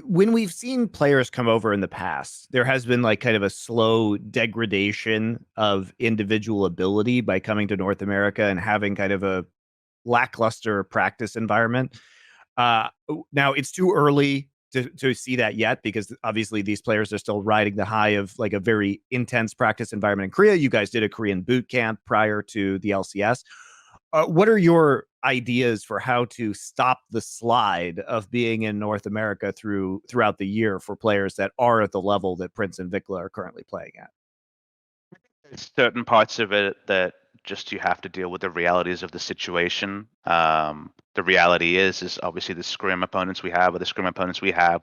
when we've seen players come over in the past, there has been like kind of a slow degradation of individual ability by coming to North America and having kind of a lackluster practice environment. Now it's too early to see that yet, because obviously these players are still riding the high of like a very intense practice environment in Korea. You guys did a Korean boot camp prior to the LCS. What are your ideas for how to stop the slide of being in North America throughout the year for players that are at the level that Prince and Vikla are currently playing at? There's certain parts of it that just you have to deal with the realities of the situation. The reality is obviously the scrim opponents we have,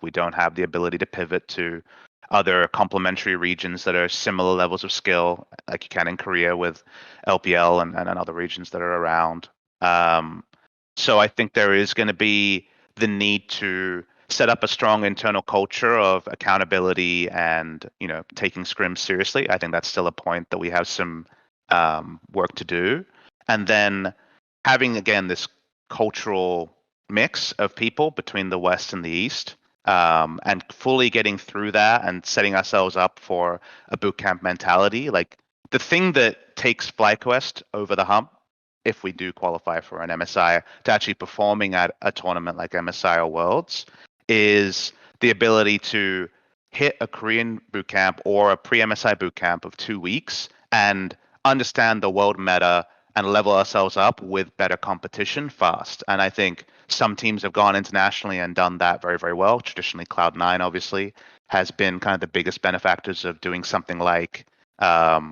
we don't have the ability to pivot to other complementary regions that are similar levels of skill, like you can in Korea with LPL and other regions that are around. So I think there is going to be the need to set up a strong internal culture of accountability and, taking scrims seriously. I think that's still a point that we have some work to do. And then having, again, this cultural mix of people between the West and the East, and fully getting through that and setting ourselves up for a bootcamp mentality. Like, the thing that takes FlyQuest over the hump, if we do qualify for an MSI, to actually performing at a tournament like MSI or Worlds, is the ability to hit a Korean bootcamp or a pre-MSI bootcamp of 2 weeks and understand the world meta and level ourselves up with better competition fast. And I think some teams have gone internationally and done that very, very well. Traditionally, Cloud9 obviously has been kind of the biggest benefactors of doing something like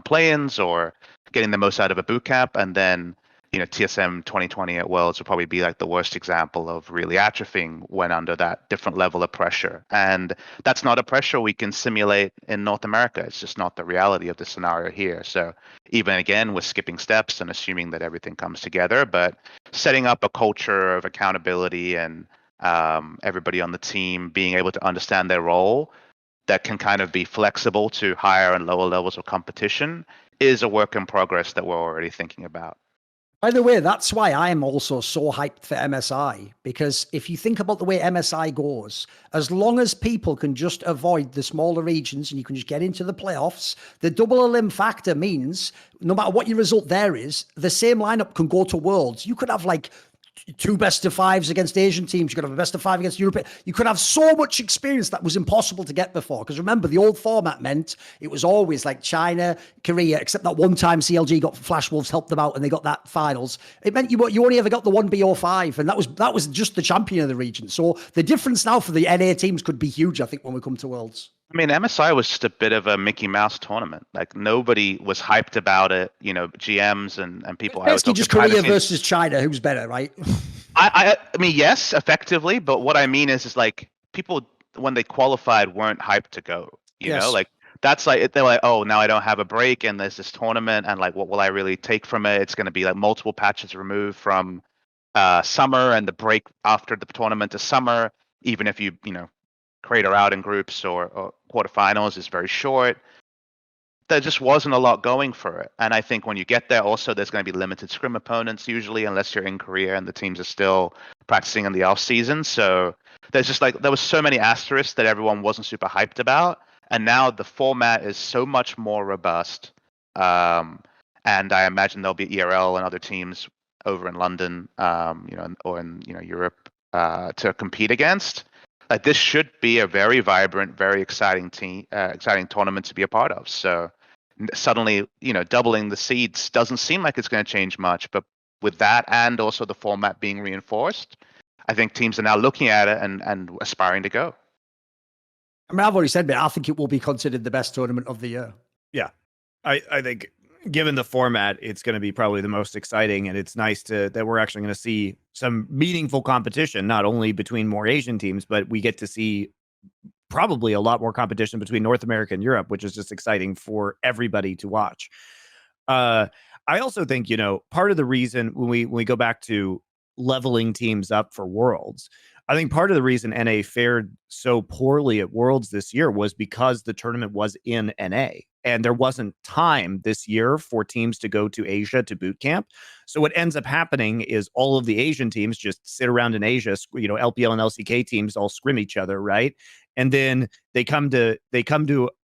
play-ins or getting the most out of a bootcamp. And then, TSM 2020 at Worlds would probably be like the worst example of really atrophying when under that different level of pressure. And that's not a pressure we can simulate in North America. It's just not the reality of the scenario here. So even again, we're skipping steps and assuming that everything comes together, but setting up a culture of accountability and everybody on the team being able to understand their role that can kind of be flexible to higher and lower levels of competition is a work in progress that we're already thinking about. By the way, that's why I'm also so hyped for MSI, because if you think about the way MSI goes, as long as people can just avoid the smaller regions and you can just get into the playoffs, the double elim factor means no matter what your result there is, the same lineup can go to Worlds. You could have like 2 best of 5s against Asian teams. You could have a best of 5 against Europe. You could have so much experience that was impossible to get before. Because remember, the old format meant it was always like China, Korea, except that one time CLG got Flash Wolves, helped them out, and they got that finals. It meant you only ever got the 1BO5, and that was just the champion of the region. So the difference now for the NA teams could be huge, I think, when we come to Worlds. I mean, MSI was just a bit of a Mickey Mouse tournament. Like, nobody was hyped about it. GMs and people. Basically, just Korea versus China. Who's better, right? I mean, yes, effectively. But what I mean is like people when they qualified weren't hyped to go. You know, like that's like they're like, oh, now I don't have a break and there's this tournament and like, what will I really take from it? It's going to be like multiple patches removed from summer and the break after the tournament to summer. Even if you crater out in groups or quarterfinals is very short. There just wasn't a lot going for it. And I think when you get there, also, there's going to be limited scrim opponents usually, unless you're in Korea and the teams are still practicing in the off season. So there's just like, there was so many asterisks that everyone wasn't super hyped about. And now the format is so much more robust. And I imagine there'll be ERL and other teams over in London, or in, Europe, to compete against. Like, this should be a very vibrant, very exciting tournament to be a part of. So suddenly, doubling the seeds doesn't seem like it's going to change much. But with that and also the format being reinforced, I think teams are now looking at it and aspiring to go. I mean, I've already said, but I think it will be considered the best tournament of the year. Yeah, I think given the format, it's going to be probably the most exciting, and it's nice that we're actually going to see some meaningful competition, not only between more Asian teams, but we get to see probably a lot more competition between North America and Europe, which is just exciting for everybody to watch. I also think, part of the reason when we go back to leveling teams up for Worlds, I think part of the reason NA fared so poorly at Worlds this year was because the tournament was in NA and there wasn't time this year for teams to go to Asia to boot camp. So what ends up happening is all of the Asian teams just sit around in Asia, LPL and LCK teams all scrim each other, right? And then they come to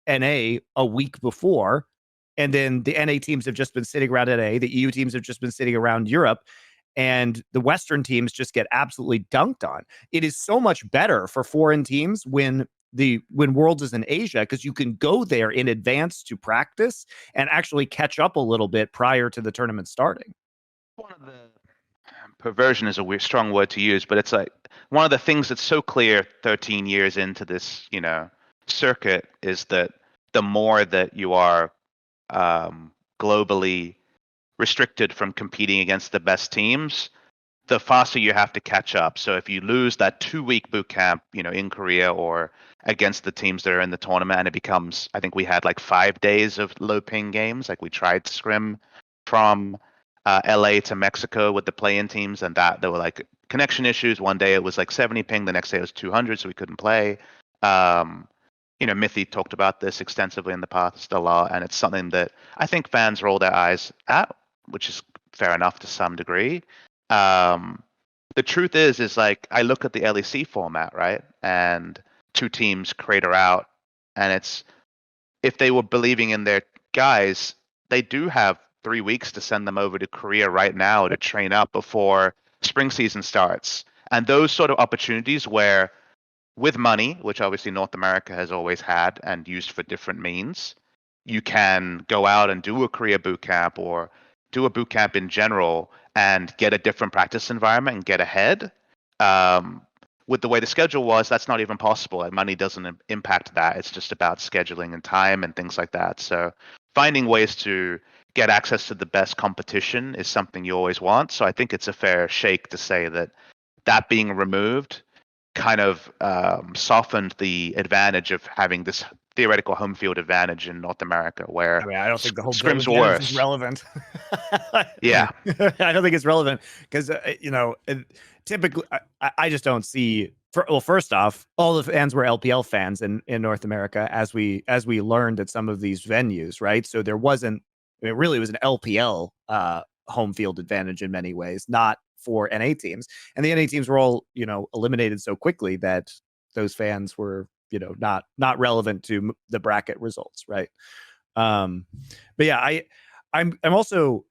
NA a week before, and then the NA teams have just been sitting around NA, the EU teams have just been sitting around Europe, and the Western teams just get absolutely dunked on. It is so much better for foreign teams when Worlds is in Asia, because you can go there in advance to practice and actually catch up a little bit prior to the tournament starting. One of the perversion is a strong word to use, but it's like one of the things that's so clear 13 years into this, circuit is that the more that you are globally restricted from competing against the best teams, the faster you have to catch up. So if you lose that 2-week boot camp, in Korea or against the teams that are in the tournament, and it becomes, I think we had like 5 days of low ping games. Like we tried to scrim from LA to Mexico with the play-in teams, and that there were like connection issues. One day it was like 70 ping, the next day it was 200, so we couldn't play. Mithy talked about this extensively in the past a lot, and it's something that I think fans roll their eyes at, which is fair enough to some degree. The truth is like I look at the LEC format, right? And 2 teams crater out, and it's, if they were believing in their guys, they do have 3 weeks to send them over to Korea right now to train up before spring season starts. And those sort of opportunities where, with money, which obviously North America has always had and used for different means, you can go out and do a Korea boot camp or do a boot camp in general and get a different practice environment and get ahead. With the way the schedule was, that's not even possible. And money doesn't impact that. It's just about scheduling and time and things like that. So finding ways to get access to the best competition is something you always want. So I think it's a fair shake to say that being removed kind of softened the advantage of having this theoretical home field advantage in North America, where I don't think the home scrims field were advantage worse. is relevant. Yeah. I don't think it's relevant because typically I just don't see. First off, all the fans were LPL fans in North America, as we learned at some of these venues, right? So there wasn't. It really was an LPL home field advantage in many ways, not for NA teams. And the NA teams were all, eliminated so quickly that those fans were, not relevant to the bracket results, right? But yeah, I'm also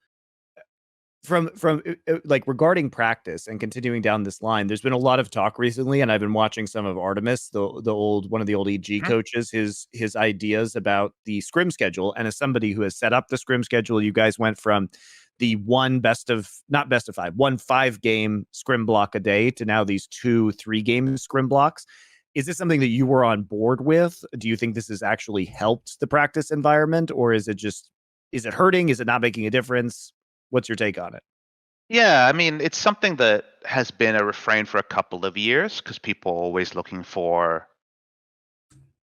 from like regarding practice and continuing down this line, there's been a lot of talk recently, and I've been watching some of Artemis, one of the old EG coaches, his ideas about the scrim schedule. And as somebody who has set up the scrim schedule, you guys went from the one 5-game scrim block a day to now these 2-3 game scrim blocks. Is this something that you were on board with? Do you think this has actually helped the practice environment, or is it hurting? Is it not making a difference? What's your take on it? Yeah, I mean, it's something that has been a refrain for a couple of years because people are always looking for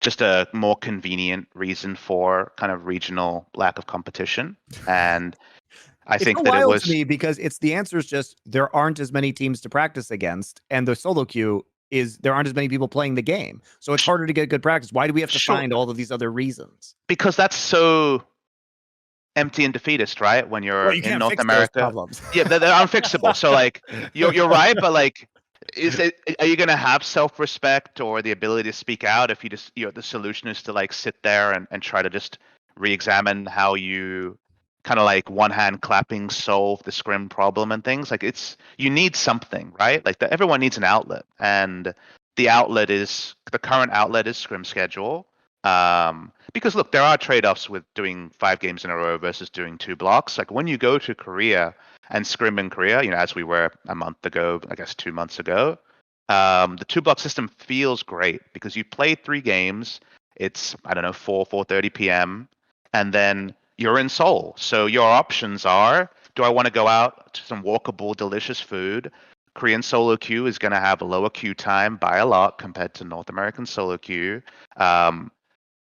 just a more convenient reason for kind of regional lack of competition. And I think that it was to me because the answer is just there aren't as many teams to practice against, and the solo queue is there aren't as many people playing the game, so it's harder to get good practice. Why do we have to find all of these other reasons? Because that's so empty and defeatist, right? When you're in North America, yeah, they're unfixable. So like you're right, but like, are you going to have self-respect or the ability to speak out if you just the solution is to like sit there and try to just re-examine how you kind of like one hand clapping solve the scrim problem and things? Like you need something, right? Like everyone needs an outlet, and the current outlet is scrim schedule. Because look, there are trade-offs with doing 5 games in a row versus doing 2 blocks. Like when you go to Korea and scrim in Korea, as we were a month ago, I guess 2 months ago, the 2-block system feels great because you play 3 games. It's 4:30 p.m. and then you're in Seoul. So your options are: do I want to go out to some walkable, delicious food? Korean solo queue is going to have a lower queue time by a lot compared to North American solo queue.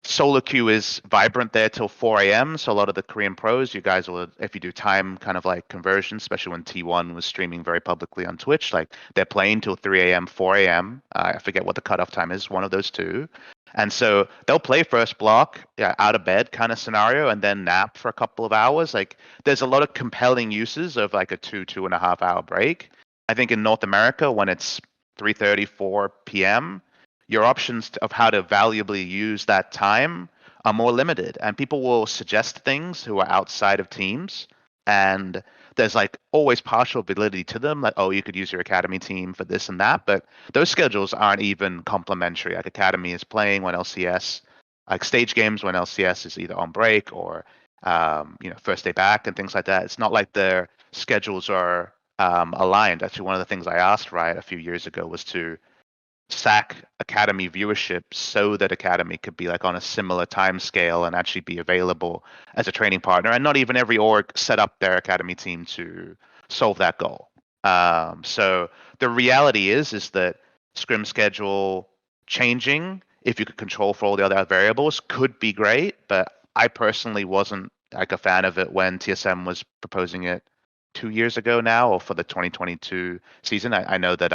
solo queue is vibrant there till 4 a.m. So a lot of the Korean pros, you guys will, if you do time kind of like conversion, especially when T1 was streaming very publicly on Twitch, like they're playing till 3 a.m., 4 a.m. I forget what the cutoff time is, one of those two. And so they'll play first block, out of bed kind of scenario, and then nap for a couple of hours. Like there's a lot of compelling uses of like a 2.5 hour break. I think in North America, when it's 3:30, 4 p.m., your options of how to valuably use that time are more limited, and people will suggest things who are outside of teams, and there's like always partial validity to them, like, oh, you could use your academy team for this and that, but those schedules aren't even complementary. Like academy is playing when LCS, like stage games when LCS is either on break or first day back and things like that. It's not like their schedules are aligned. Actually, one of the things I asked Riot a few years ago was to sack academy viewership so that academy could be like on a similar time scale and actually be available as a training partner, and not even every org set up their academy team to solve that goal. So the reality is that scrim schedule changing, if you could control for all the other variables, could be great, but I personally wasn't like a fan of it when TSM was proposing it 2 years ago now, or for the 2022 season. I know that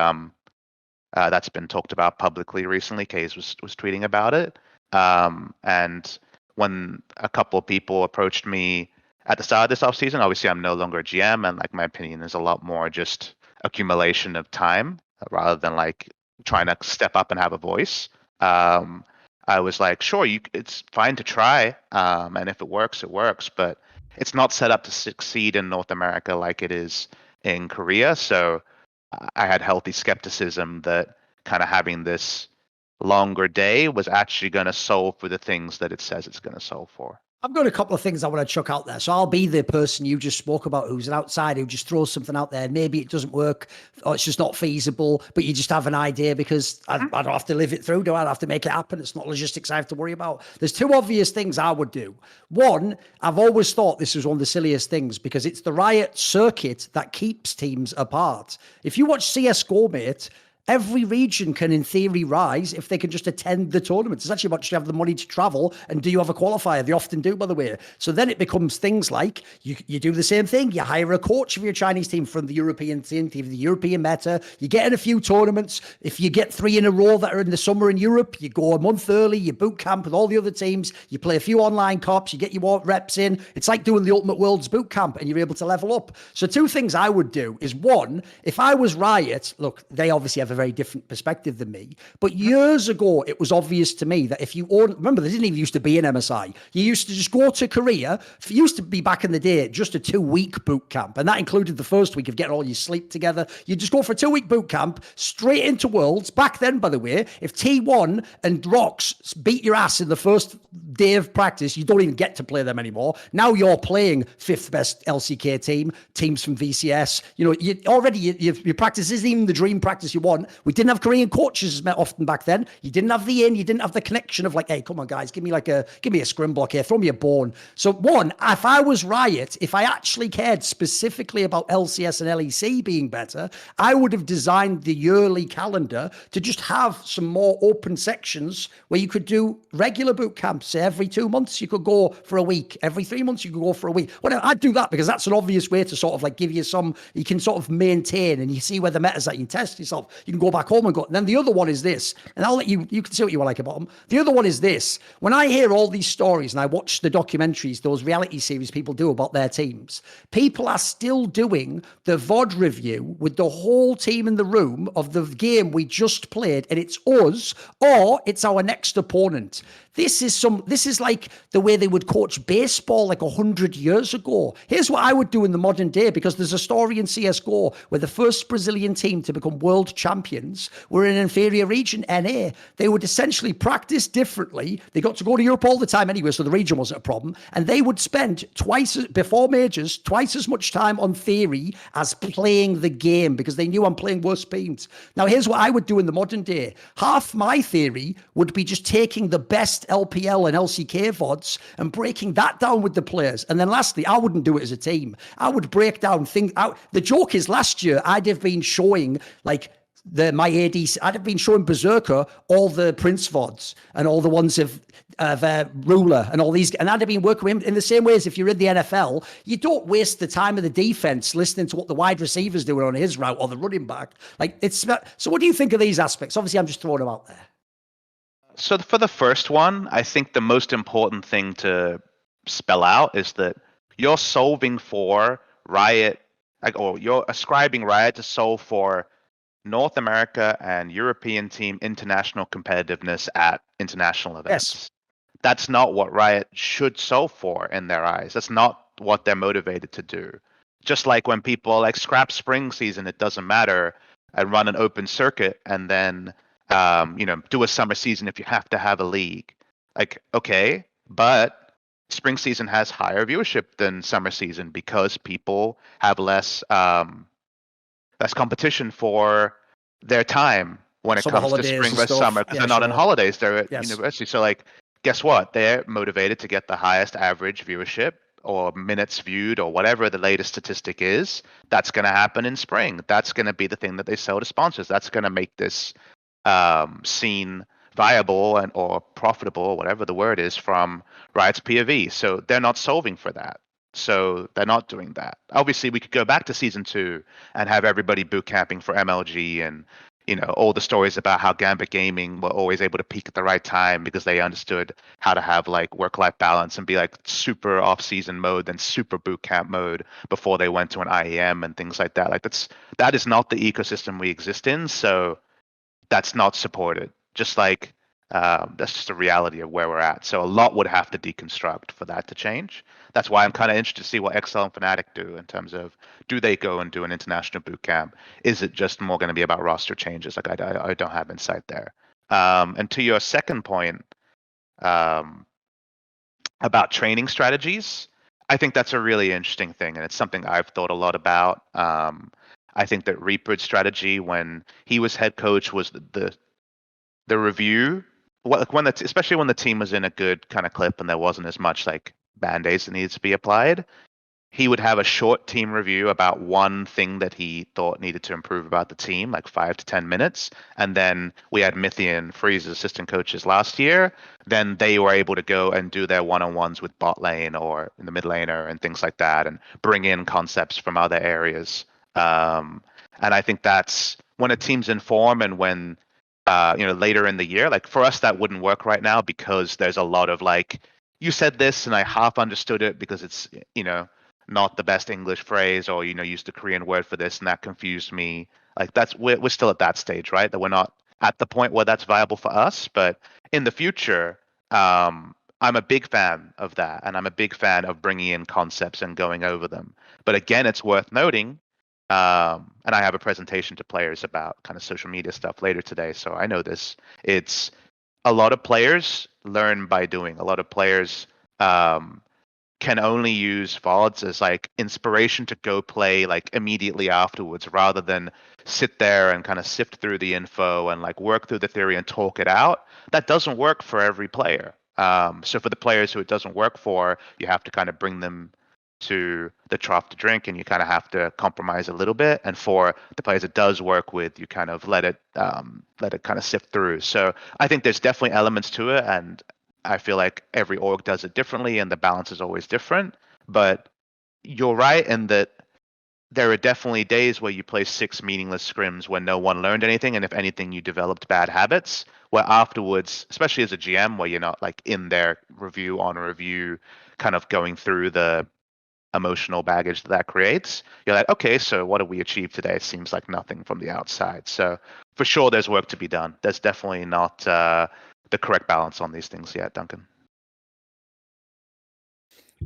that's been talked about publicly recently. Kays was tweeting about it. And when a couple of people approached me at the start of this offseason, obviously I'm no longer a GM, and like my opinion is a lot more just accumulation of time rather than like trying to step up and have a voice. I was like, sure, it's fine to try, and if it works, it works, but it's not set up to succeed in North America like it is in Korea. So I had healthy skepticism that kind of having this longer day was actually going to solve for the things that it says it's going to solve for. I've got a couple of things I want to chuck out there. So I'll be the person you just spoke about who's an outsider who just throws something out there. Maybe it doesn't work or it's just not feasible, but you just have an idea because I don't have to live it through. Do I have to make it happen? It's not logistics I have to worry about. There's two obvious things I would do. One, I've always thought this was one of the silliest things because it's the Riot circuit that keeps teams apart. If you watch CSGO, mate, every region can, in theory, rise if they can just attend the tournament. It's actually about just have the money to travel, and do you have a qualifier? They often do, by the way. So then it becomes things like you do the same thing. You hire a coach for your Chinese team from the European team, the European meta. You get in a few tournaments. If you get 3 in a row that are in the summer in Europe, you go a month early, you boot camp with all the other teams, you play a few online cops, you get your reps in. It's like doing the Ultimate Worlds boot camp, and you're able to level up. So two things I would do is, one, if I was Riot, look, they obviously have a very different perspective than me, but years ago it was obvious to me that if you own, remember there didn't even used to be an MSI, you used to just go to Korea. It used to be back in the day just a 2-week boot camp, and that included the first week of getting all your sleep together. You just go for a 2-week boot camp straight into Worlds. Back then, by the way, if T1 and Rocks beat your ass in the first day of practice, you don't even get to play them anymore. Now you're playing 5th best LCK team, teams from VCS. You know, your practice isn't even the dream practice you want. We didn't have Korean coaches as often back then. You didn't have the you didn't have the connection of like, hey, come on guys, give me a scrim block here, throw me a bone. So one, if I was Riot, if I actually cared specifically about LCS and LEC being better, I would have designed the yearly calendar to just have some more open sections where you could do regular boot camps. Every 2 months you could go for a week. Every 3 months you could go for a week. Well, I'd do that because that's an obvious way to sort of like give you you can sort of maintain, and you see where the meta's at. You can test yourself. You can go back home and go. And then the other one is this, and I'll let you can see what you like about them. The other one is this. When I hear all these stories and I watch the documentaries, those reality series people do about their teams, people are still doing the VOD review with the whole team in the room of the game we just played, and it's us or it's our next opponent. This is like the way they would coach baseball like 100 years ago. Here's what I would do in the modern day, because there's a story in CSGO where the first Brazilian team to become world champions were in an inferior region, NA. They would essentially practice differently. They got to go to Europe all the time anyway, so the region wasn't a problem. And they would spend before majors, twice as much time on theory as playing the game, because they knew I'm playing worse teams. Now, here's what I would do in the modern day. Half my theory would be just taking the best LPL and LCK VODs and breaking that down with the players. And then lastly, I wouldn't do it as a team. I would break down things out. The joke is last year, I'd have been showing like my ADC. I'd have been showing Berserker all the Prince VODs and all the ones of Ruler and all these, and I'd have been working with him in the same way as if you're in the NFL. You don't waste the time of the defense listening to what the wide receiver's doing on his route or the running back. Like it's so. What do you think of these aspects? Obviously, I'm just throwing them out there. So for the first one, I think the most important thing to spell out is that you're solving for Riot, or you're ascribing Riot to solve for North America and European team international competitiveness at international events. Yes. That's not what Riot should solve for in their eyes. That's not what they're motivated to do. Just like when people like scrap spring season, it doesn't matter, and run an open circuit and then do a summer season if you have to have a league. Like, okay, but spring season has higher viewership than summer season because people have less competition for their time when it comes to spring versus summer, because they're not on holidays, they're at university. So like, guess what? They're motivated to get the highest average viewership or minutes viewed or whatever the latest statistic is. That's going to happen in spring. That's going to be the thing that they sell to sponsors. That's going to make this scene viable and or profitable, or whatever the word is, from Riot's POV. So they're not solving for that. So they're not doing that. Obviously, we could go back to season 2 and have everybody boot camping for MLG, and all the stories about how Gambit Gaming were always able to peak at the right time because they understood how to have like work-life balance and be like super off-season mode, then super boot camp mode before they went to an IEM and things like that. Like that is not the ecosystem we exist in. So that's not supported. Just like that's just a reality of where we're at. So a lot would have to deconstruct for that to change. That's why I'm kind of interested to see what XL and Fnatic do in terms of, do they go and do an international boot camp? Is it just more going to be about roster changes? Like I don't have insight there. And to your second point about training strategies, I think that's a really interesting thing, and it's something I've thought a lot about. I think that Reaper's strategy when he was head coach was the review. Especially when the team was in a good kind of clip and there wasn't as much like band-aids that needed to be applied, he would have a short team review about one thing that he thought needed to improve about the team, like 5 to 10 minutes. And then we had Mithy and Freeze as assistant coaches last year. Then they were able to go and do their one-on-ones with bot lane or in the mid laner and things like that, and bring in concepts from other areas. And I think that's when a team's in form, and when later in the year, like for us, that wouldn't work right now because there's a lot of like, you said this and I half understood it because it's, not the best English phrase, or, used the Korean word for this and that confused me. Like we're still at that stage, right? That we're not at the point where that's viable for us, but in the future, I'm a big fan of that. And I'm a big fan of bringing in concepts and going over them. But again, it's worth noting, and I have a presentation to players about kind of social media stuff later today, so I know this. It's a lot of players learn by doing. A lot of players can only use VODs as like inspiration to go play like immediately afterwards, rather than sit there and kind of sift through the info and like work through the theory and talk it out. That doesn't work for every player. So for the players who it doesn't work for, you have to kind of bring them to the trough to drink, and you kind of have to compromise a little bit. And for the players it does work with, you kind of let it kind of sift through. So I think there's definitely elements to it, and I feel like every org does it differently, and the balance is always different. But you're right in that there are definitely days where you play 6 meaningless scrims when no one learned anything, and if anything, you developed bad habits. Where afterwards, especially as a GM, where you're not like in their review on a review, kind of going through the emotional baggage that creates, you're like, okay, so what have we achieved today? It seems like nothing from the outside. So for sure, there's work to be done. There's definitely not the correct balance on these things yet, Duncan.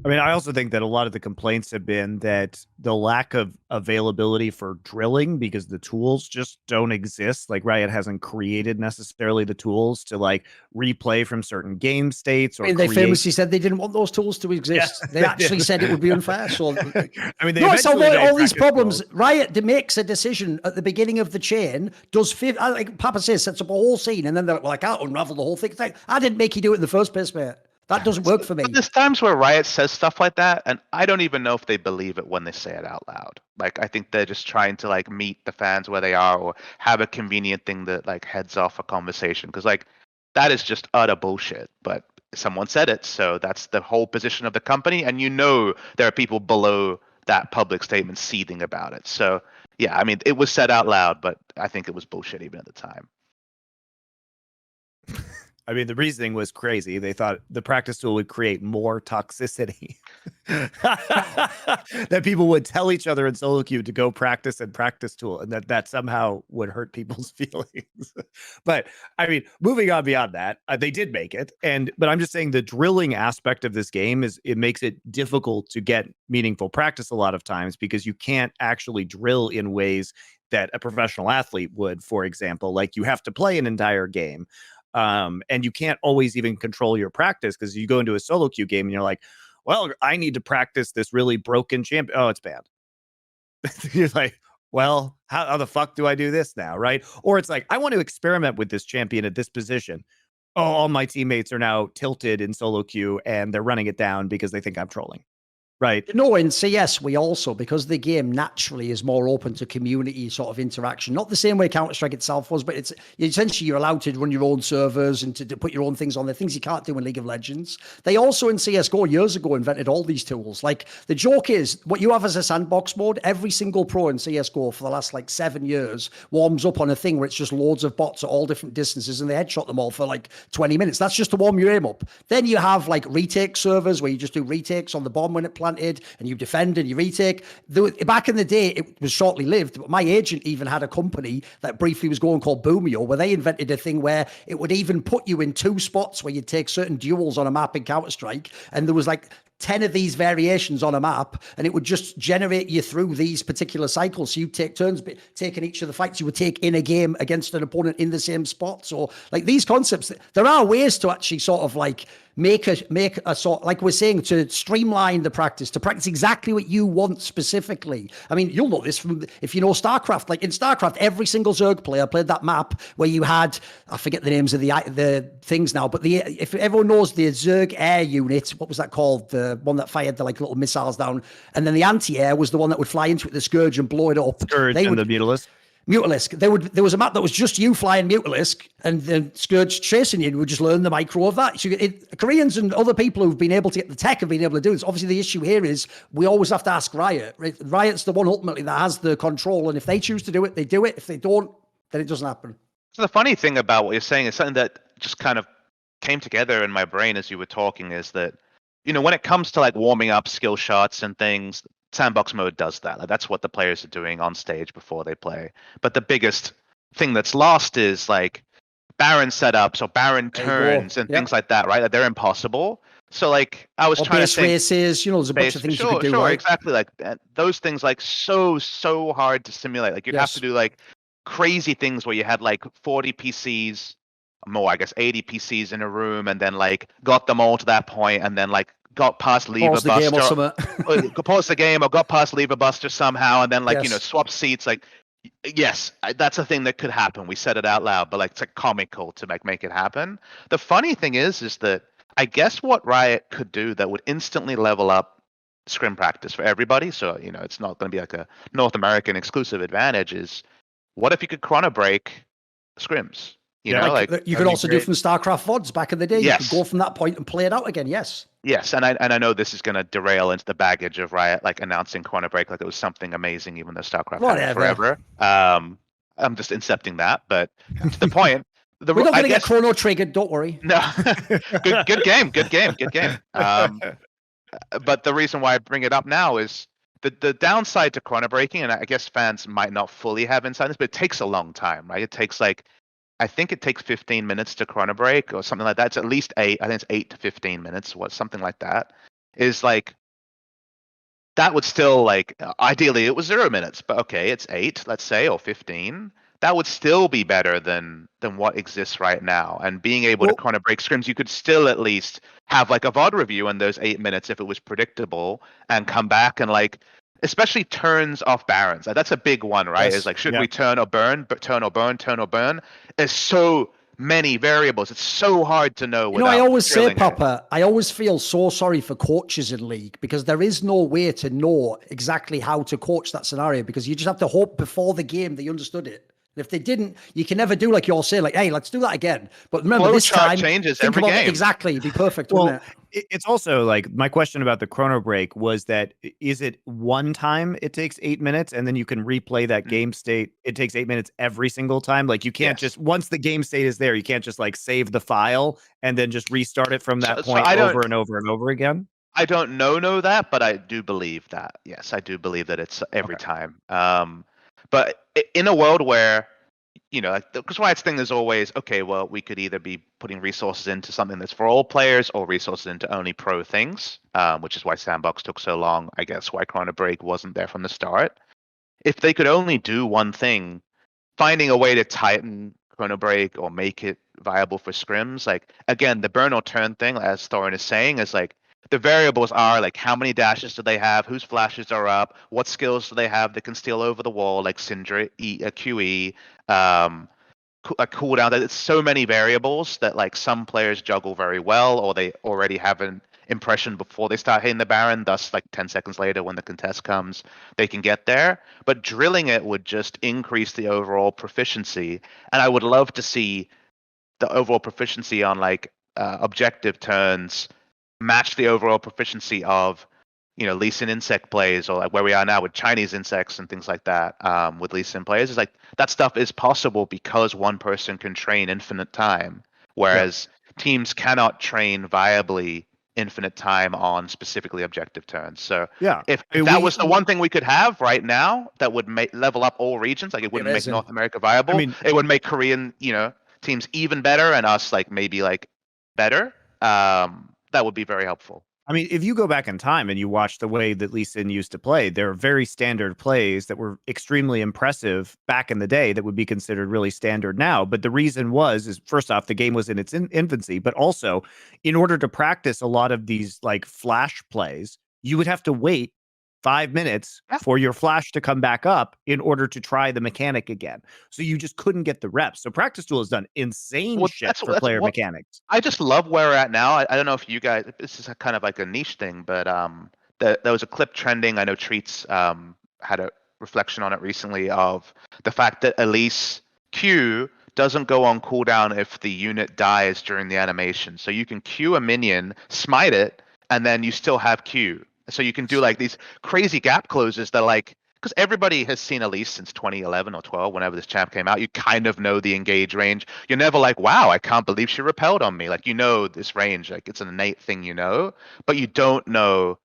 I mean, I also think that a lot of the complaints have been that the lack of availability for drilling, because the tools just don't exist. Like Riot hasn't created necessarily the tools to like replay from certain game states. Or they famously said they didn't want those tools to exist. Yeah, they actually said it would be unfair. So I mean, all these problems. Riot makes a decision at the beginning of the chain. Like Papa says, sets up a whole scene, and then they're like, I'll unravel the whole thing. It's like, I didn't make you do it in the first place, mate. That doesn't work for me. But there's times where Riot says stuff like that, and I don't even know if they believe it when they say it out loud. Like, I think they're just trying to like meet the fans where they are, or have a convenient thing that like heads off a conversation. Because like that is just utter bullshit. But someone said it, so that's the whole position of the company, and there are people below that public statement seething about it. So yeah, I mean, it was said out loud, but I think it was bullshit even at the time. I mean, the reasoning was crazy. They thought the practice tool would create more toxicity. That people would tell each other in solo queue to go practice and practice tool, and that somehow would hurt people's feelings. But I mean, moving on beyond that, they did make it. But I'm just saying the drilling aspect of this game it makes it difficult to get meaningful practice a lot of times, because you can't actually drill in ways that a professional athlete would, for example. Like, you have to play an entire game. And you can't always even control your practice, because you go into a solo queue game and you're like, well, I need to practice this really broken champion. Oh, it's banned. You're like, well, how the fuck do I do this now? Right. Or it's like, I want to experiment with this champion at this position. Oh, all my teammates are now tilted in solo queue and they're running it down because they think I'm trolling. Right. No, in CS, we also, because the game naturally is more open to community sort of interaction, not the same way Counter-Strike itself was, but it's essentially you're allowed to run your own servers and to put your own things on there, things you can't do in League of Legends. They also in CSGO years ago invented all these tools. Like, the joke is, what you have as a sandbox mode, every single pro in CSGO for the last like 7 years warms up on a thing where it's just loads of bots at all different distances and they headshot them all for like 20 minutes. That's just to warm your aim up. Then you have like retake servers where you just do retakes on the bomb when it planted, and you defend and you retake. Back in the day, it was shortly lived, but my agent even had a company that briefly was going called Boomio, where they invented a thing where it would even put you in 2 spots where you'd take certain duels on a map in Counter-Strike, and there was like 10 of these variations on a map, and it would just generate you through these particular cycles. So you take turns taking each of the fights you would take in a game against an opponent in the same spot. So like, these concepts, there are ways to actually sort of like make a sort, like we're saying, to streamline the practice, to practice exactly what you want specifically. I mean, you'll know this from, if you know StarCraft. Like, in StarCraft, every single Zerg player played that map where you had, I forget the names of the things now, but if everyone knows the Zerg air unit, what was that called? The one that fired the like little missiles down, and then the anti-air was the one that would fly into it, the Scourge, and blow it up. Scourge and the Mutalisk. Mutalisk. There was a map that was just you flying Mutalisk, and then Scourge chasing you, and would just learn the micro of that. So Koreans and other people who've been able to get the tech have been able to do this. Obviously, the issue here is we always have to ask Riot. Riot's the one ultimately that has the control, and if they choose to do it, they do it. If they don't, then it doesn't happen. So the funny thing about what you're saying is something that just kind of came together in my brain as you were talking, is that, when it comes to like warming up skill shots and things, sandbox mode does that. Like, that's what the players are doing on stage before they play. But the biggest thing that's lost is like Baron setups or Baron turns and things like that, right? Like, they're impossible. So like, I was trying to think, races, there's a bunch of things you could do. Sure, right? Exactly. Like those things, like so hard to simulate. Like, you'd have to do like crazy things where you had like 40 PCs, more, I guess 80 PCs in a room, and then like got them all to that point, and then like got past Lever Buster, pause the game, or got past Lever Buster somehow, and then like swap seats. Like, yes, that's a thing that could happen. We said it out loud, but like, it's like comical to make it happen. The funny thing is that I guess what Riot could do that would instantly level up scrim practice for everybody, so it's not going to be like a North American exclusive advantage, is what if you could chrono break scrims? You could also do from StarCraft VODs back in the day. Yes. You could go from that point and play it out again. Yes, and I know this is going to derail into the baggage of Riot like announcing chrono break like it was something amazing, even though StarCraft had it forever. I'm just incepting that, but to the point, we're not going to get chrono triggered. Don't worry. No, good game. But the reason why I bring it up now is the downside to chrono breaking, and I guess fans might not fully have insight on this, but it takes a long time, right? It takes I think it takes 15 minutes to chrono break or something like that. It's at least 8. I think it's 8 to 15 minutes. Something like that. Is like, that would still, like, ideally it was 0 minutes, but okay, it's 8, let's say, or 15. That would still be better than what exists right now. And being able to chrono break scrims, you could still at least have like a VOD review in those 8 minutes if it was predictable, and come back and like, especially turns off Barons. Like, that's a big one, right? Yes. Is like, should we turn or burn? But turn or burn. It's so many variables. It's so hard to know. You know, I always say, drilling it. Papa, I always feel so sorry for coaches in league because there is no way to know exactly how to coach that scenario because you just have to hope before the game they understood it. And if they didn't, you can never do like you're saying, like, hey, let's do that again. But remember, this Flowchart time, changes think every about it game. exactly. It'd be perfect, Well, wouldn't it? it's also like my question about the chrono break was that is it one time it takes 8 minutes and then you can replay that game state? It takes 8 minutes every single time. Like you can't just once the game state is there, you can't just like save the file and then just restart it from that point over and over and over again. I don't know that, but I do believe that. Yes, I do believe that it's every time. But in a world where, you know, like the Kovacevicd thing is always, okay, well, we could either be putting resources into something that's for all players or resources into only pro things, which is why Sandbox took so long. I guess why Chrono Break wasn't there from the start. If they could only do one thing, finding a way to tighten Chrono Break or make it viable for scrims, like, again, the burn or turn thing, as Thorin is saying, is like, the variables are like how many dashes do they have, whose flashes are up, what skills do they have that can steal over the wall, like Syndra, QE, a cooldown. That it's so many variables that like some players juggle very well, or they already have an impression before they start hitting the Baron. Thus, like 10 seconds later, when the contest comes, they can get there. But drilling it would just increase the overall proficiency, and I would love to see the overall proficiency on like objective turns match the overall proficiency of, you know, Lee Sin insect plays, or like where we are now with Chinese insects and things like that. With Lee Sin players, it's like that stuff is possible because one person can train infinite time, whereas teams cannot train viably infinite time on specifically objective turns. So if that was the one thing we could have right now that would make level up all regions, like it wouldn't make North America viable. I mean, it would make Korean, you know, teams even better and us like maybe like better. That would be very helpful. I mean, if you go back in time and you watch the way that Lee Sin used to play, there are very standard plays that were extremely impressive back in the day that would be considered really standard now. But the reason is first off, the game was in its infancy, but also in order to practice a lot of these like flash plays, you would have to wait 5 minutes for your flash to come back up in order to try the mechanic again. So you just couldn't get the reps. So Practice Tool has done insane shit for player mechanics. I just love where we're at now. I don't know if you guys, this is kind of like a niche thing, but there was a clip trending. I know Treats had a reflection on it recently of the fact that Elise Q doesn't go on cooldown if the unit dies during the animation. So you can Q a minion, smite it, and then you still have Q. So you can do like these crazy gap closes that like, because everybody has seen Elise since 2011 or 12, whenever this champ came out, you kind of know the engage range. You're never like, wow, I can't believe she repelled on me. Like, you know this range, like it's an innate thing, you know, but you don't know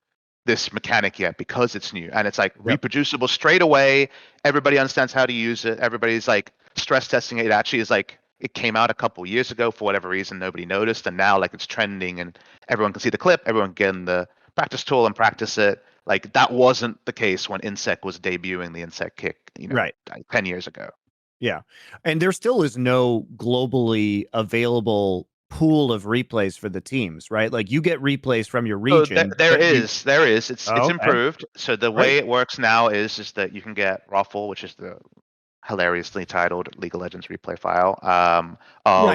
this mechanic yet because it's new. And it's like reproducible straight away. Everybody understands how to use it. Everybody's like stress testing it. It actually is like, it came out a couple years ago for whatever reason, nobody noticed. And now like it's trending and everyone can see the clip, everyone can get in the Practice Tool and practice it. Like that wasn't the case when Insect was debuting the Insect kick, you know, 10 years ago. Yeah. And there still is no globally available pool of replays for the teams, right? Like you get replays from your region. So there is. It's improved. So the way it works now is that you can get Ruffle, which is the hilariously titled League of Legends replay file.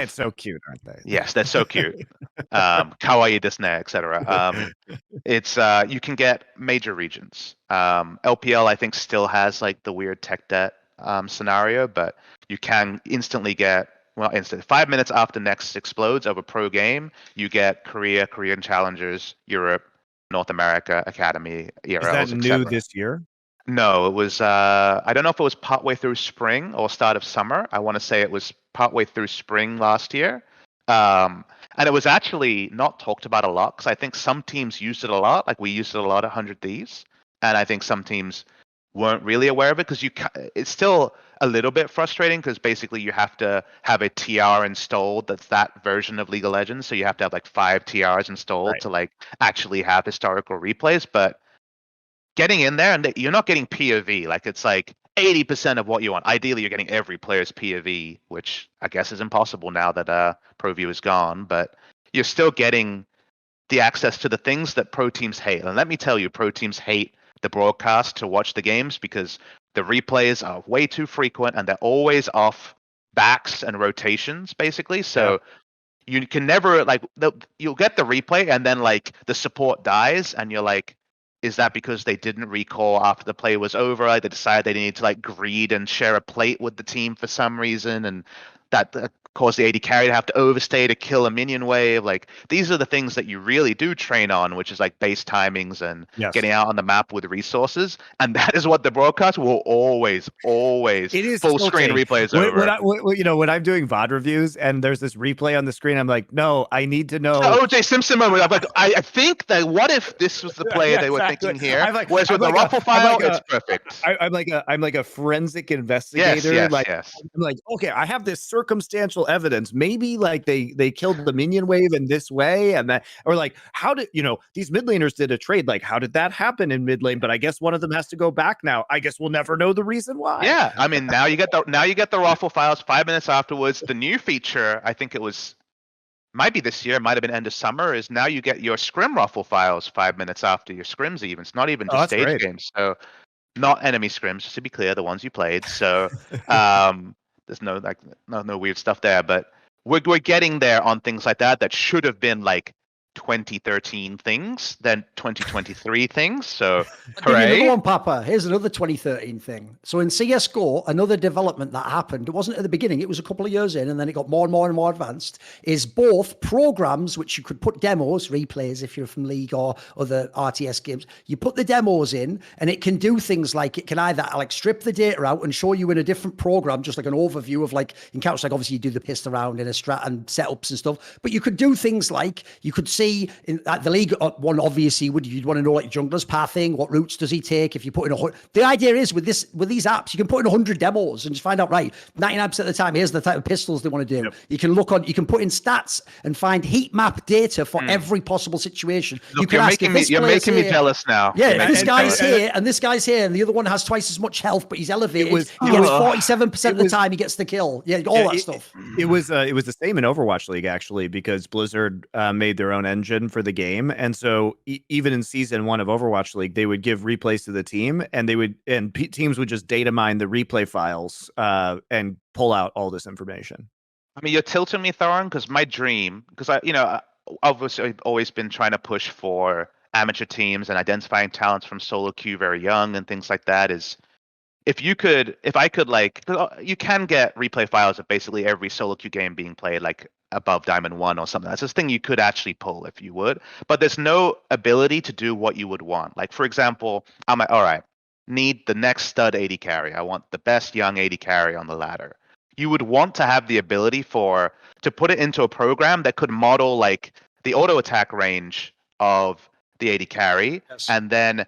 It's so cute, aren't they? Yes, they're so cute. Kawaii desu, etc. It's you can get major regions. LPL I think still has like the weird tech debt scenario, but you can instantly get 5 minutes after Next explodes of a pro game, you get Korean Challengers, Europe, North America, Academy, ERLs, Is that new this year? No, it was I don't know if it was partway through spring or start of summer. I want to say it was partway through spring last year. And it was actually not talked about a lot because I think some teams used it a lot. Like we used it a lot at 100 Thieves. And I think some teams weren't really aware of it because it's still a little bit frustrating because basically you have to have a TR installed that's that version of League of Legends. So you have to have like 5 TRs installed to like actually have historical replays. But getting in there and you're not getting POV. Like it's like 80% of what you want. Ideally, you're getting every player's POV, which I guess is impossible now that ProView is gone. But you're still getting the access to the things that pro teams hate. And let me tell you, pro teams hate the broadcast to watch the games because the replays are way too frequent and they're always off backs and rotations, basically. So you can never like you'll get the replay and then like the support dies and you're like, is that because they didn't recall after the play was over? Like, they decided they needed to like greed and share a plate with the team for some reason, and that caused the AD carry to have to overstay to kill a minion wave. Like, these are the things that you really do train on, which is like base timings and getting out on the map with resources. And that is what the broadcast will always it is full screen replays over. When I'm doing VOD reviews and there's this replay on the screen, I'm like, no, I need to know. The OJ Simpson moment. I'm like, I think that what if this was the play they were thinking here? Whereas with the ruffle file, it's perfect. I'm like a forensic investigator. Yes. I'm like, okay, I have this circumstantial evidence. Maybe like they killed the minion wave in this way, and that, or like, how did these mid laners did a trade? Like, how did that happen in mid lane? But I guess one of them has to go back now. I guess we'll never know the reason why. Yeah, I mean, now you get the ruffle files 5 minutes afterwards. The new feature, I think might be this year, might have been end of summer, is now you get your scrim ruffle files 5 minutes after your scrims. Even it's not even just stage games. So not enemy scrims, just to be clear, the ones you played. So there's no weird stuff there, but we're getting there on things like that should have been like 2013 things, then 2023 things. So hooray. Another one, Papa. Here's another 2013 thing. So in CSGO, another development that happened, it wasn't at the beginning, it was a couple of years in, and then it got more and more and more advanced, is both programs which you could put demos, replays if you're from League or other RTS games. You put the demos in and it can do things like it can either like strip the data out and show you in a different program, just like an overview of like in Counter-Strike, obviously you do the pissed around in a strat and setups and stuff, but you could do things like you could see in the League one, obviously you'd want to know like jungler's pathing, what routes does he take. If you put in the idea is with these apps, you can put in 100 demos and just find out, right, 99% of the time, here's the type of pistols they want to do. Yep. You can you can put in stats and find heat map data for every possible situation. Look, you can ask you're making me jealous now. Yeah, this guy's here and this guy's here and the other one has twice as much health, but he's elevated. He gets 47% of the time he gets the kill. Yeah, all that stuff. It was the same in Overwatch League actually, because Blizzard made their own engine for the game, and so even in season 1 of Overwatch League, they would give replays to the team, and teams would just data mine the replay files and pull out all this information. I mean, you're tilting me, Thorin, because my dream, because obviously I've always been trying to push for amateur teams and identifying talents from solo queue very young and things like that, is if I could like, you can get replay files of basically every solo queue game being played like above Diamond 1 or something. That's this thing you could actually pull if you would, but there's no ability to do what you would want. Like, for example, I'm like, all right, need the next stud AD carry. I want the best young AD carry on the ladder. You would want to have the ability to put it into a program that could model like the auto attack range of the AD carry, and then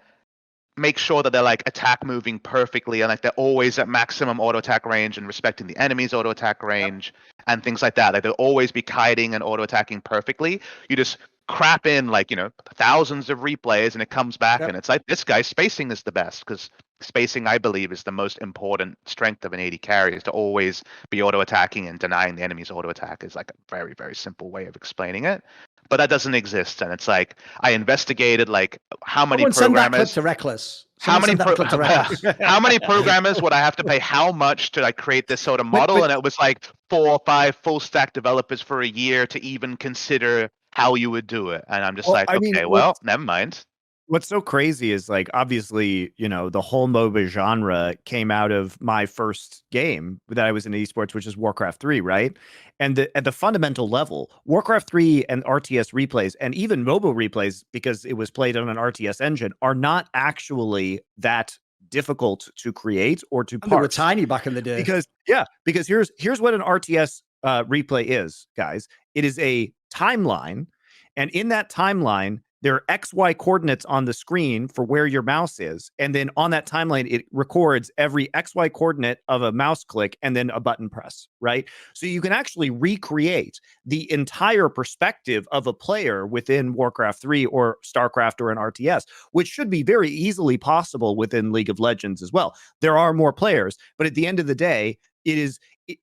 make sure that they're like attack moving perfectly and like they're always at maximum auto attack range and respecting the enemy's auto attack range and things like that. Like they'll always be kiting and auto attacking perfectly. You just crap in like, thousands of replays and it comes back and it's like, this guy's spacing is the best, because spacing, I believe, is the most important strength of an AD carry, is to always be auto attacking, and denying the enemy's auto attack is like a very, very simple way of explaining it. But that doesn't exist, and it's like I investigated like how many programmers. Send that clip to Reckless. How many programmers would I have to pay how much to like create this sort of model? And it was like 4 or 5 full stack developers for a year to even consider how you would do it. And I'm just never mind. What's so crazy is like, obviously, the whole MOBA genre came out of my first game that I was in esports, which is Warcraft 3, right? And at the fundamental level, Warcraft 3 and RTS replays, and even MOBA replays, because it was played on an RTS engine, are not actually that difficult to create or to parse. They were tiny back in the day. Because here's what an RTS replay is, guys. It is a timeline, and in that timeline, there are XY coordinates on the screen for where your mouse is. And then on that timeline, it records every XY coordinate of a mouse click and then a button press, right? So you can actually recreate the entire perspective of a player within Warcraft 3 or StarCraft or an RTS, which should be very easily possible within League of Legends as well. There are more players, but at the end of the day,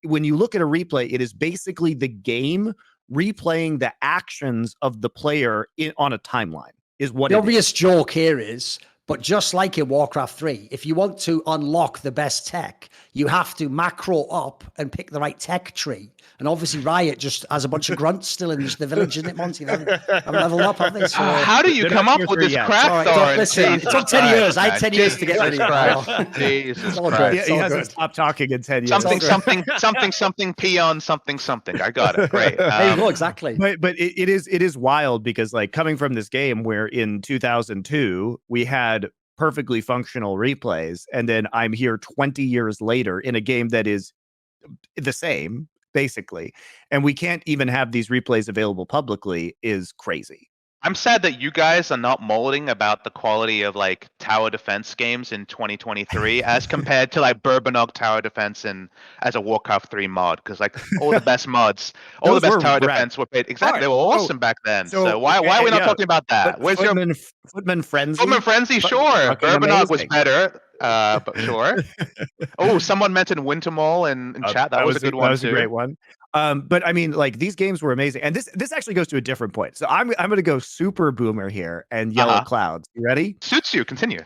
when you look at a replay, it is basically the game replaying the actions of the player on a timeline is what the obvious joke here is But just like in Warcraft 3, if you want to unlock the best tech, you have to macro up and pick the right tech tree. And obviously Riot just has a bunch of grunts still in the village, isn't it, Monte? They haven't leveled up, have they? So, how do you They're come not up with this yet. crap, Sorry, Thorin? listen, it took 10 years. I had 10 years to get ready. Jesus all Christ. good. He hasn't stopped talking in 10 years. Something peon something. I got it. Great. There you go, exactly. But it is wild because like coming from this game where in 2002 we had perfectly functional replays, and then I'm here 20 years later in a game that is the same basically, and we can't even have these replays available publicly is crazy. I'm sad that you guys are not molding about the quality of like tower defense games in 2023 as compared to like Burbanog tower defense as a Warcraft 3 mod, because like all the best mods, all the best tower defense were paid. Exactly, they were awesome back then. So why are we not talking about that? Where's Footman Frenzy? Footman Frenzy, sure. Burbanog was better, but sure. Oh, someone mentioned Wintermall in chat. That was a good one. That was too. a great one. But I mean, like these games were amazing, and this actually goes to a different point. So I'm going to go super boomer here and yellow clouds. You ready? Suits you. Continue.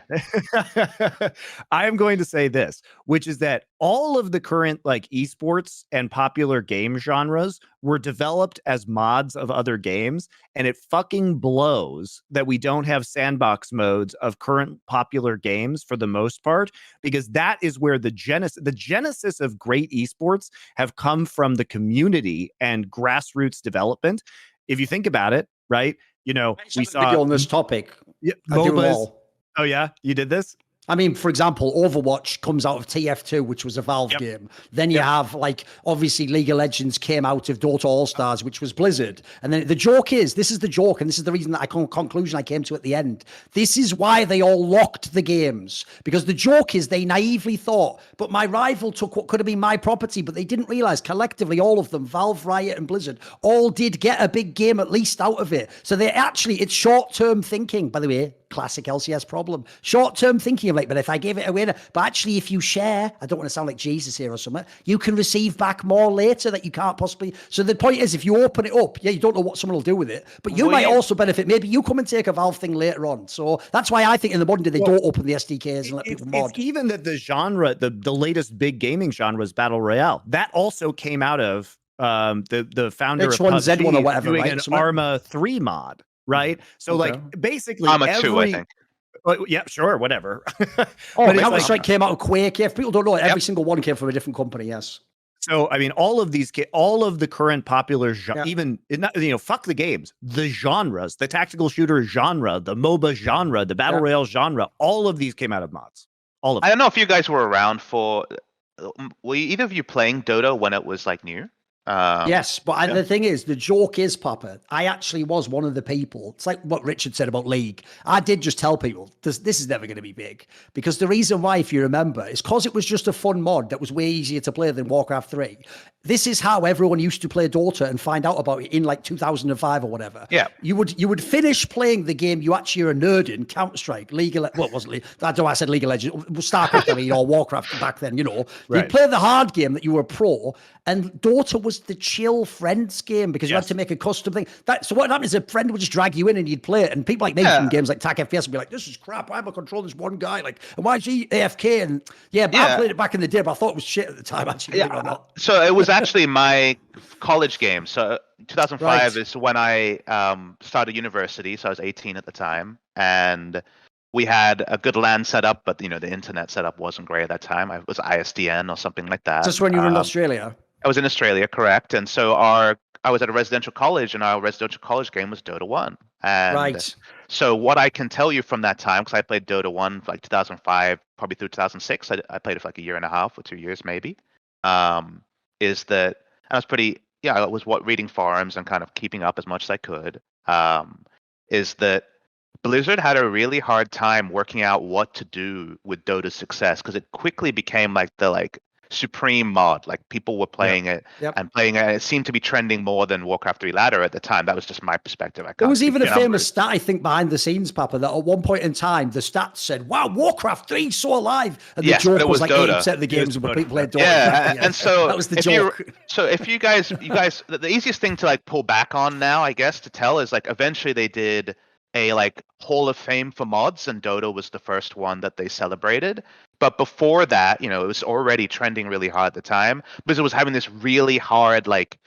I am going to say this, which is that all of the current like esports and popular game genres were developed as mods of other games, and it fucking blows that we don't have sandbox modes of current popular games for the most part, because that is where the genesis of great esports have come from, the community and grassroots development. If you think about it, right? You know, we saw video on this topic. Yeah, I do them MOBAs. all. Oh yeah, you did this? I mean, for example, Overwatch comes out of TF2, which was a Valve game. Then you have, like, obviously League of Legends came out of Dota All-Stars, which was Blizzard. And then the joke is, this is the joke, and this is the reason that conclusion I came to at the end. This is why they all locked the games. Because the joke is they naively thought, but my rival took what could have been my property, but they didn't realize collectively all of them, Valve, Riot, and Blizzard, all did get a big game at least out of it. So they actually, it's short-term thinking, by the way. Classic LCS problem. Short-term thinking of like, but if I give it away, but actually if you share, I don't want to sound like Jesus here or something, you can receive back more later that you can't possibly. So the point is, if you open it up, yeah, you don't know what someone will do with it, but you might also benefit. Maybe you come and take a Valve thing later on. So that's why I think in the modern day, they don't open the SDKs and let people mod. It's even that the genre, the latest big gaming genre is Battle Royale. That also came out of the founder of H1Z1 or whatever, doing right? an Arma 3 mod. Right. So like basically Arma 2, I think. Yeah, sure, whatever. But Counter-Strike came out of Quake. If people don't know it, every single one came from a different company, yes. So I mean, all of the current popular even not, fuck the games, the genres, the tactical shooter genre, the MOBA genre, the battle royale genre, all of these came out of mods. All of them. I don't know if you guys were around for. Were either of you playing Dota when it was like new? Yes, but the thing is, the joke is, Papa, I actually was one of the people. It's like what Richard said about League. I did just tell people, this is never going to be big. Because the reason why, if you remember, is because it was just a fun mod that was way easier to play than Warcraft 3. This is how everyone used to play Dota and find out about it in like 2005 or whatever. Yeah. You would finish playing the game you actually are a nerd in, Counter-Strike, League of Legends, wasn't League, I don't know why I said League of Legends, StarCraft or Warcraft back then, Right. You'd play the hard game that you were pro, and Dota was the chill friends game because you had to make a custom thing. So what happened is a friend would just drag you in and you'd play it, and people like me from games like TAC FPS would be like, this is crap, why am I controlling this one guy? Like, and why is he AFK? And I played it back in the day, but I thought it was shit at the time, actually. Or not. So it was actually my college game. So 2005 is when I started university, so I was 18 at the time, and we had a good LAN setup, but the internet setup wasn't great at that time. It was ISDN or something like that. Just when you were in Australia? I was in Australia, correct. And so I was at a residential college, and our residential college game was Dota 1. And so what I can tell you from that time, because I played Dota 1 like 2005, probably through 2006, I played it for like a year and a half or 2 years maybe, is that I was I was reading forums and kind of keeping up as much as I could, is that Blizzard had a really hard time working out what to do with Dota's success, because it quickly became like the supreme mod. Like people were playing it and playing it. It seemed to be trending more than Warcraft 3 Ladder at the time. That was just my perspective. There was even a famous stat, I think, behind the scenes, Papa, that at one point in time, the stats said, wow, Warcraft 3 is so alive. And the joke was like Dota. 80% of the games where people played Dota. Yeah, and so that was the joke. So if you guys, the easiest thing to pull back on now, I guess, to tell is eventually they did a like Hall of Fame for mods, and Dota was the first one that they celebrated. But before that, it was already trending really hard at the time because it was having this really hard like,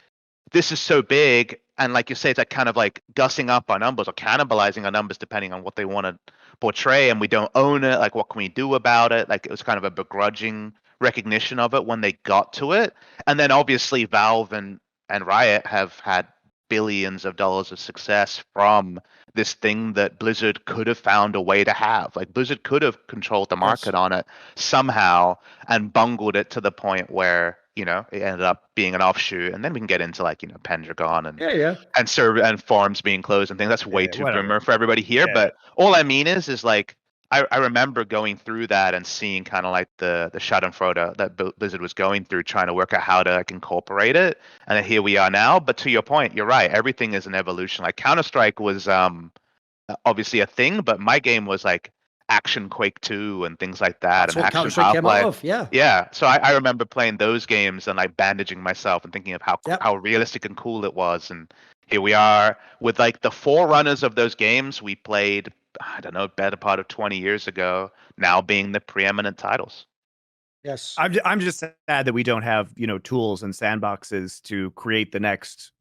this is so big, and like you say, it's like kind of like gussing up our numbers or cannibalizing our numbers depending on what they want to portray, and we don't own it. Like, what can we do about it? Like, it was kind of a begrudging recognition of it when they got to it. And then obviously Valve and Riot have had billions of dollars of success from this thing that Blizzard could have found a way to have. Like, Blizzard could have controlled the market on it somehow and bungled it to the point where it ended up being an offshoot. And then we can get into like Pendragon and and forums being closed and things. That's way too boomer for everybody here. Yeah. But all I mean is like, I remember going through that and seeing kind of like the schadenfreude that Blizzard was going through, trying to work out how to like incorporate it. And then here we are now. But to your point, you're right. Everything is an evolution. Like Counter-Strike was obviously a thing, but my game was like Action Quake 2 and things like that. That's and what Counter-Strike came out of, yeah. Yeah. So I remember playing those games and like bandaging myself and thinking of how realistic and cool it was. And here we are with like the forerunners of those games we played, I don't know, better part of 20 years ago, now being the preeminent titles. Yes. I'm just sad that we don't have, tools and sandboxes to create the next,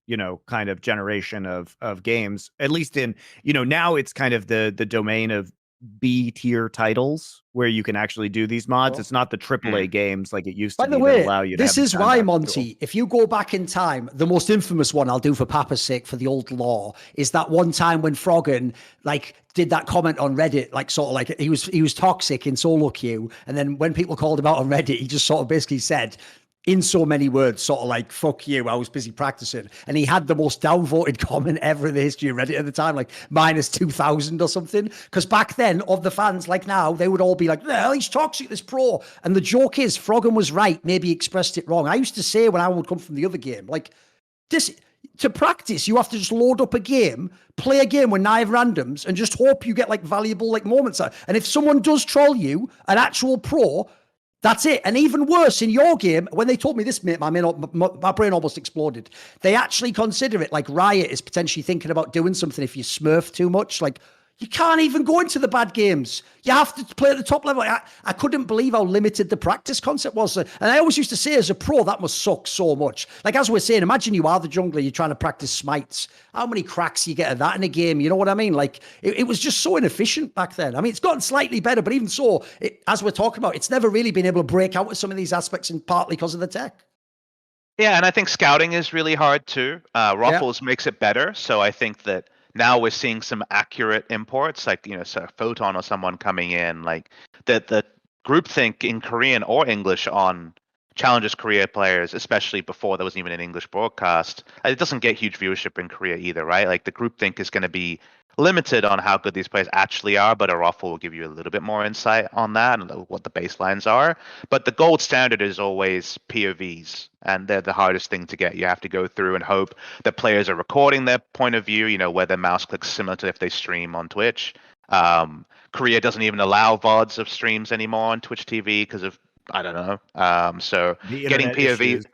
kind of generation of games. At least in, now it's kind of the domain of B tier titles where you can actually do these mods. It's not the AAA games like it used to be that allow you to this have is why, Monty, if you go back in time, the most infamous one I'll do for Papa's sake for the old lore is that one time when Froggen like did that comment on Reddit, like sort of like he was toxic in solo queue, and then when people called him out on Reddit, he just sort of basically said, in so many words, sort of like, fuck you, I was busy practicing. And he had the most downvoted comment ever in the history of Reddit at the time, like minus 2,000 or something. Because back then, of the fans, like now, they would all be like, hell, he's toxic, this pro. And the joke is, Froggen was right, maybe he expressed it wrong. I used to say when I would come from the other game, like, this, to practice, you have to just load up a game, play a game with 9 randoms, and just hope you get like valuable like moments. And if someone does troll you, an actual pro, that's it. And even worse, in your game, when they told me this, mate, my brain almost exploded. They actually consider it like Riot is potentially thinking about doing something if you smurf too much. Like, you can't even go into the bad games. You have to play at the top level. I couldn't believe how limited the practice concept was. And I always used to say, as a pro, that must suck so much. Like, as we're saying, imagine you are the jungler, you're trying to practice smites. How many cracks you get at that in a game? You know what I mean? Like, it was just so inefficient back then. I mean, it's gotten slightly better, but even so, as we're talking about, it's never really been able to break out with some of these aspects, and partly because of the tech. Yeah, and I think scouting is really hard too. Ruffles makes it better. So I think that now we're seeing some accurate imports, like, so Photon or someone coming in, like the groupthink in Korean or English on Challengers Korea players, especially before there was even an English broadcast. It doesn't get huge viewership in Korea either, right? Like, the groupthink is going to be limited on how good these players actually are, but a Ruffle will give you a little bit more insight on that and what the baselines are. But the gold standard is always POVs, and they're the hardest thing to get. You have to go through and hope that players are recording their point of view, where their mouse clicks similar to if they stream on Twitch. Korea doesn't even allow VODs of streams anymore on Twitch TV because of, I don't know. So getting POVs.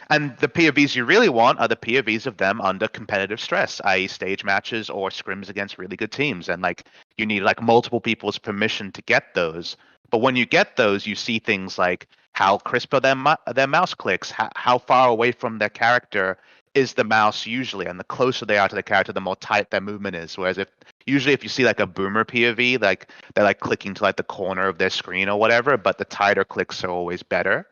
And the POVs you really want are the POVs of them under competitive stress, i.e. stage matches or scrims against really good teams. And like, you need like multiple people's permission to get those. But when you get those, you see things like how crisp are their mouse clicks, how far away from their character is the mouse usually, and the closer they are to the character, the more tight their movement is. Whereas if you see like a boomer POV, like they're like clicking to like the corner of their screen or whatever, but the tighter clicks are always better.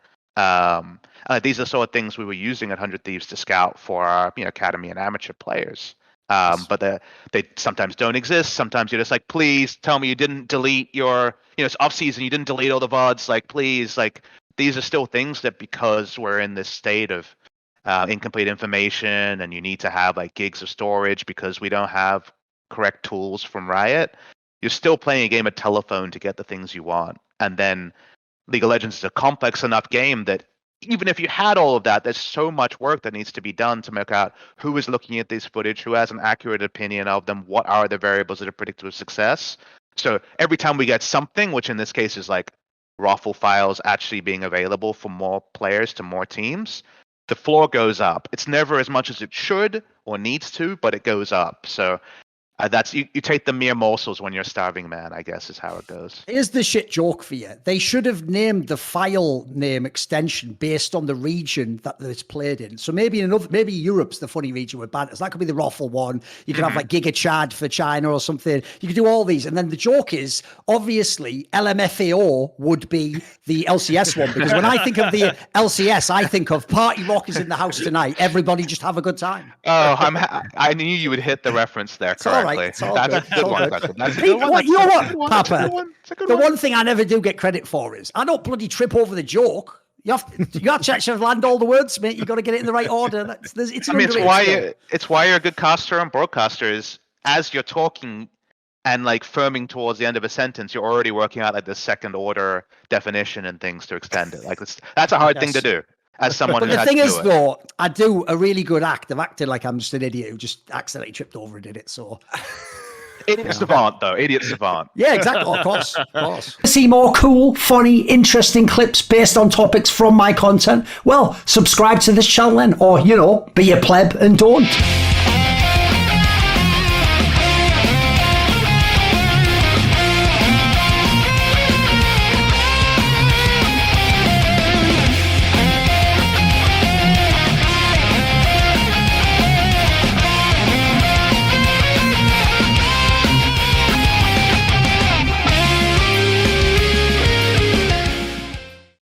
These are sort of things we were using at 100 Thieves to scout for our academy and amateur players. But they sometimes don't exist. Sometimes you're just like, please tell me you didn't delete your, it's off season, you didn't delete all the VODs. Like, please, like, these are still things that, because we're in this state of incomplete information, and you need to have like gigs of storage because we don't have correct tools from Riot, you're still playing a game of telephone to get the things you want. And then League of Legends is a complex enough game that even if you had all of that, there's so much work that needs to be done to make out who is looking at this footage, who has an accurate opinion of them, what are the variables that are predictive of success. So every time we get something, which in this case is like Raffle files actually being available for more players to more teams, the floor goes up. It's never as much as it should or needs to, but it goes up. So That's you take the mere morsels when you're a starving man, I guess is how it goes. Here's the shit joke for you. They should have named the file name extension based on the region that it's played in. So maybe maybe Europe's the funny region with banners. That could be the Roffle one. You could have like Giga Chad for China or something. You could do all these. And then the joke is, obviously, LMFAO would be the LCS one. Because when I think of the LCS, I think of Party Rock is in the house tonight. Everybody just have a good time. Oh, I knew you would hit the reference there correctly. It's all That's right. a good one. That's a good one. You know what, Papa? The one thing I never do get credit for is I don't bloody trip over the joke. You have to actually land all the words, mate. You got to get it in the right order. It's why you're a good caster and broadcaster. Is as you're talking and like firming towards the end of a sentence, you're already working out like the second order definition and things to extend it. Like that's a hard thing to do. As someone but who the thing is, it. though, I do a really good act of acting like I'm just an idiot who just accidentally tripped over and did it. So, idiot savant, though. Idiot savant. Yeah, exactly. Of course. See more cool, funny, interesting clips based on topics from my content? Well, subscribe to this channel then, or be a pleb and don't.